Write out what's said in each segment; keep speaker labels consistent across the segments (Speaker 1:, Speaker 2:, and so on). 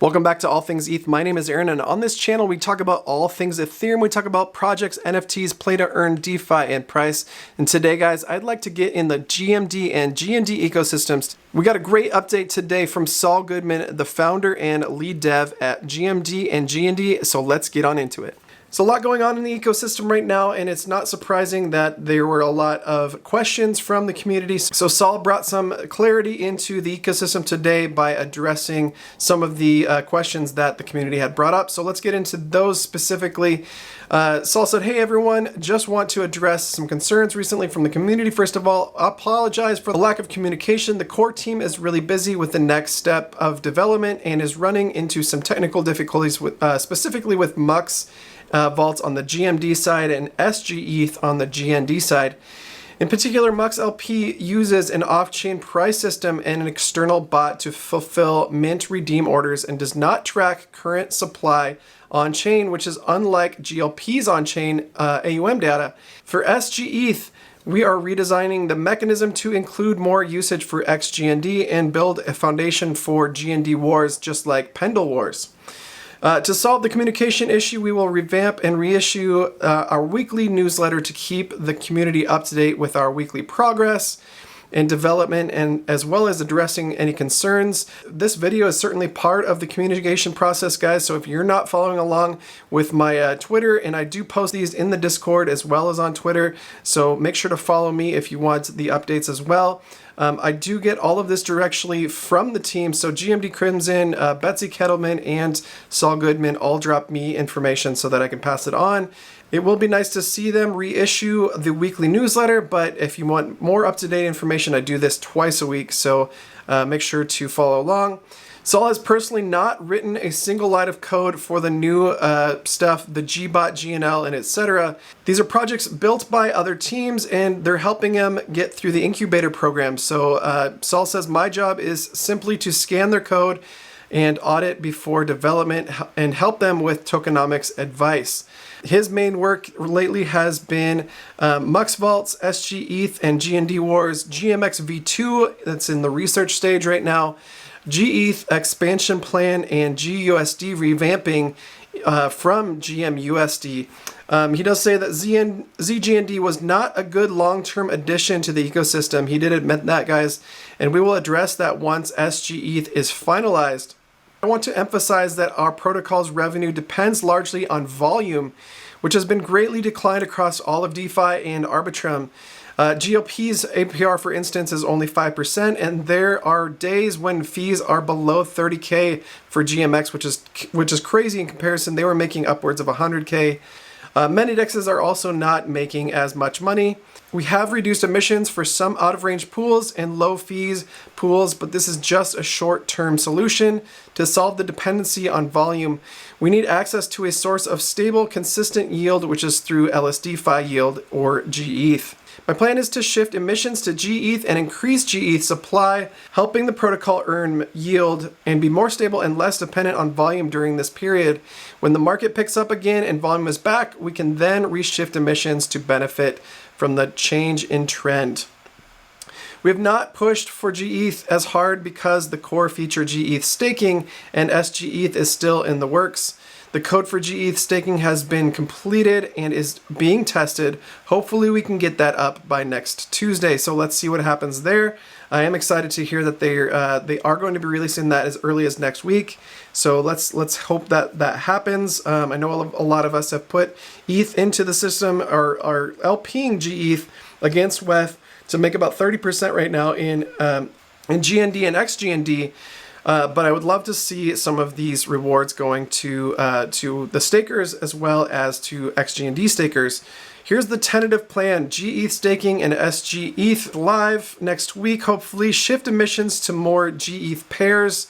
Speaker 1: Welcome back to All Things ETH. My name is Aaron, and on this channel we talk about all things Ethereum. We talk about projects, NFTs, play to earn, DeFi, and price. And today, guys, I'd like to get in the GMD and GND ecosystems. We got a great update today from Saul Goodman, the founder and lead dev at GMD and GND, so let's get on into it. So a lot going on in the ecosystem right now, and it's not surprising that there were a lot of questions from the community. So Saul brought some clarity into the ecosystem today by addressing some of the questions that the community had brought up. So let's get into those specifically. Saul said, "Hey everyone, just want to address some concerns recently from the community. First of all, apologize for the lack of communication. The core team is really busy with the next step of development and is running into some technical difficulties with, specifically with MUX vaults on the GMD side and gETH on the GND side. In particular, MUX LP uses an off-chain price system and an external bot to fulfill mint redeem orders and does not track current supply on-chain, which is unlike GLP's on-chain AUM data. For gETH, we are redesigning the mechanism to include more usage for XGND and build a foundation for GND wars, just like Pendle wars. To solve the communication issue, we will revamp and reissue our weekly newsletter to keep the community up to date with our weekly progress and development, and as well as addressing any concerns. This video is certainly part of the communication process, guys, so if you're not following along with my Twitter, and I do post these in the Discord as well as on Twitter, so make sure to follow me if you want the updates as well. I do get all of this directly from the team, so GMD Crimson, Betsy Kettleman, and Saul Goodman all drop me information so that I can pass it on. It will be nice to see them reissue the weekly newsletter, but if you want more up-to-date information, I do this twice a week, so make sure to follow along. Saul has personally not written a single line of code for the new stuff, the gBOT, GNL, and etc. These are projects built by other teams, and they're helping him get through the incubator program. So Saul says, my job is simply to scan their code and audit before development and help them with tokenomics advice. His main work lately has been MUX Vaults, gETH, and GND Wars, GMX V2, that's in the research stage right now, gETH expansion plan, and GUSD revamping from GMUSD. He does say that ZGND was not a good long-term addition to the ecosystem. He did admit that, guys, and we will address that once gETH is finalized. I want to emphasize that our protocol's revenue depends largely on volume, which has been greatly declined across all of DeFi and Arbitrum. GLP's APR, for instance, is only 5%, and there are days when fees are below 30K for GMX, which is crazy in comparison. They were making upwards of 100K. Many dexes are also not making as much money. We have reduced emissions for some out-of-range pools and low fees pools, but this is just a short-term solution. To solve the dependency on volume, we need access to a source of stable, consistent yield, which is through LSDFi yield or gETH. My plan is to shift emissions to gETH and increase gETH supply, helping the protocol earn yield and be more stable and less dependent on volume during this period. When the market picks up again and volume is back, we can then reshift emissions to benefit from the change in trend. We have not pushed for gETH as hard because the core feature gETH staking and gETH is still in the works. The code for gETH staking has been completed and is being tested. Hopefully we can get that up by next Tuesday. So let's see what happens there. I am excited to hear that they are going to be releasing that as early as next week. So let's hope that that happens. I know a lot of us have put ETH into the system, or are LPing gETH against WETH to make about 30% right now in GND and XGND. But I would love to see some of these rewards going to the stakers as well as to XGND stakers. Here's the tentative plan: gETH staking and gETH live next week. Hopefully shift emissions to more gETH pairs.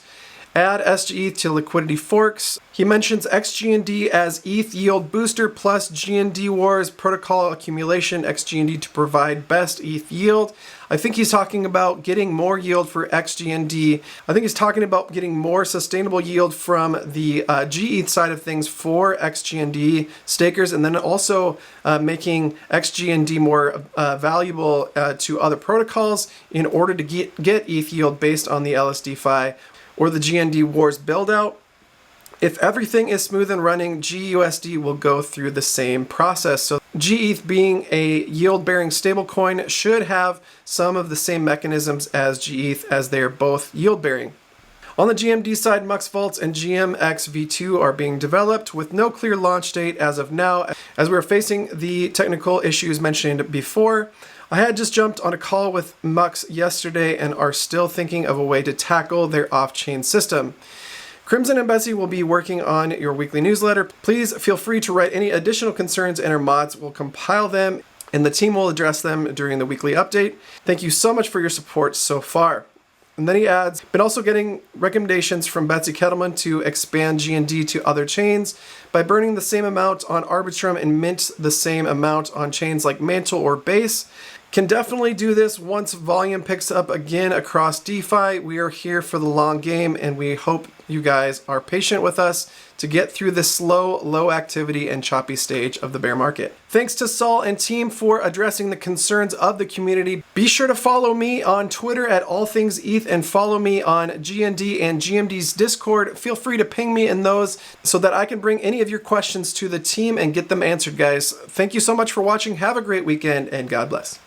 Speaker 1: Add gETH to liquidity forks. He mentions XGND as ETH yield booster plus GND wars protocol accumulation XGND to provide best ETH yield. I think he's talking about getting more yield for XGND. I think he's talking about getting more sustainable yield from the gETH side of things for XGND stakers, and then also making XGND more valuable to other protocols in order to get ETH yield based on the LSDFi or the GND wars build out. If everything is smooth and running, GUSD will go through the same process. So gETH, being a yield-bearing stablecoin, should have some of the same mechanisms as gETH, as they are both yield-bearing. On the GMD side, MUX Vaults and GMX V2 are being developed with no clear launch date as of now, as we're facing the technical issues mentioned before. I had just jumped on a call with MUX yesterday and are still thinking of a way to tackle their off-chain system. Crimson and Betsy will be working on your weekly newsletter. Please feel free to write any additional concerns, and our mods will compile them and the team will address them during the weekly update. Thank you so much for your support so far. And then he adds, been also getting recommendations from Betsy Kettleman to expand GND to other chains by burning the same amount on Arbitrum and mint the same amount on chains like Mantle or Base. Can definitely do this once volume picks up again across DeFi. We are here for the long game, and we hope you guys are patient with us to get through this slow, low activity and choppy stage of the bear market. Thanks to Saul and team for addressing the concerns of the community. Be sure to follow me on Twitter at All Things ETH and follow me on GND and GMD's Discord. Feel free to ping me in those so that I can bring any of your questions to the team and get them answered, guys. Thank you so much for watching. Have a great weekend, and God bless.